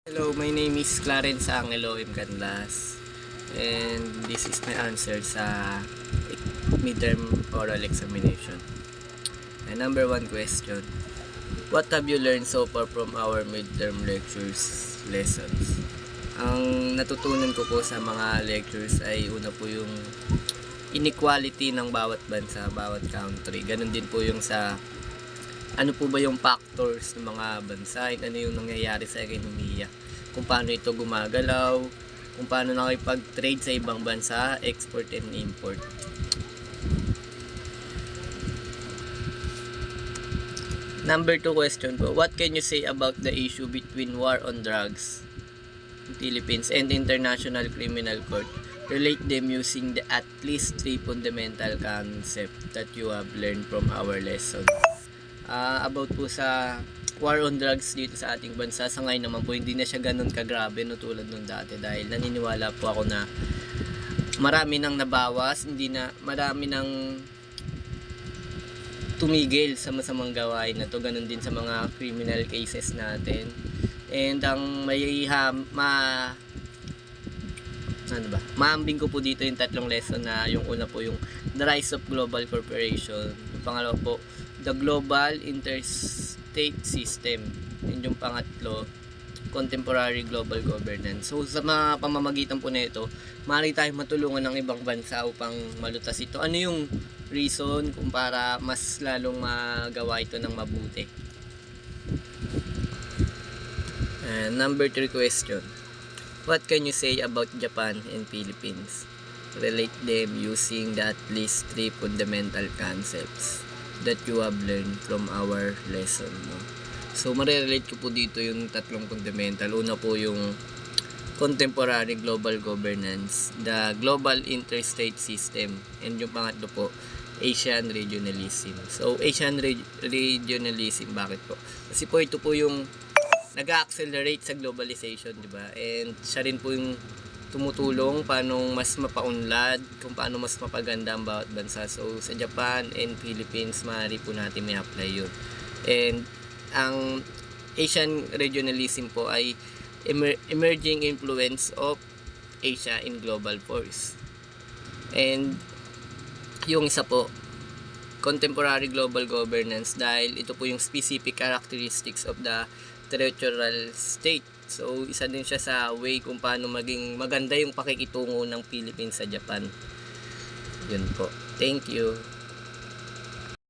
Hello, my name is Clarence Angelo M. Canlas, and this is my answer sa midterm oral examination. And number 1 question: what have you learned so far from our midterm lessons? Ang natutunan ko po sa mga lectures ay una po yung inequality ng bawat bansa, bawat country. Ganon din po yung sa ano po ba yung factors ng mga bansa, ano yung nangyayari sa ekonomiya, kung paano ito gumagalaw, kung paano nakipag-trade sa ibang bansa, export and import. Number 2 question po: what can you say about the issue between war on drugs in Philippines and International Criminal Court? Relate them using the at least 3 fundamental concepts that you have learned from our lesson. About po sa war on drugs dito sa ating bansa, sa ngayon naman po hindi na siya ganun kagrabe no tulad nung dati, dahil naniniwala po ako na marami nang nabawas, marami nang tumigil sa masamang gawain na to, ganun din sa mga criminal cases natin. And ang maambing ko po dito yung tatlong lesson, na yung una po yung the rise of global corporation, yung pangalawa po the global interstate system, and yung pangatlo contemporary global governance. So sa mga pamamagitan po nito, maaari tayong matulungan ng ibang bansa upang malutas ito. Ano yung reason kung para mas lalong magawa ito ng mabuti? And number 3 question: what can you say about Japan and Philippines? Relate them using the at least 3 fundamental concepts that you have learned from our lesson. No? So, marirelate ko po dito yung tatlong fundamental. Una po yung contemporary global governance, the global interstate system, and yung pangatlo po, Asian regionalism. So, Asian regionalism, bakit po? Kasi po ito po yung nag-accelerate sa globalization, di ba? And siya rin po yung tumutulong paano mas mapaunlad, kung paano mas mapaganda ang bawat bansa. So, sa Japan and Philippines, maaari po natin may apply yun. And ang Asian regionalism po ay emerging influence of Asia in global force. And yung isa po, contemporary global governance, dahil ito po yung specific characteristics of the territorial state. So, isa din siya sa way kung paano maging maganda yung pakikitungo ng Philippines sa Japan. Yun po. Thank you.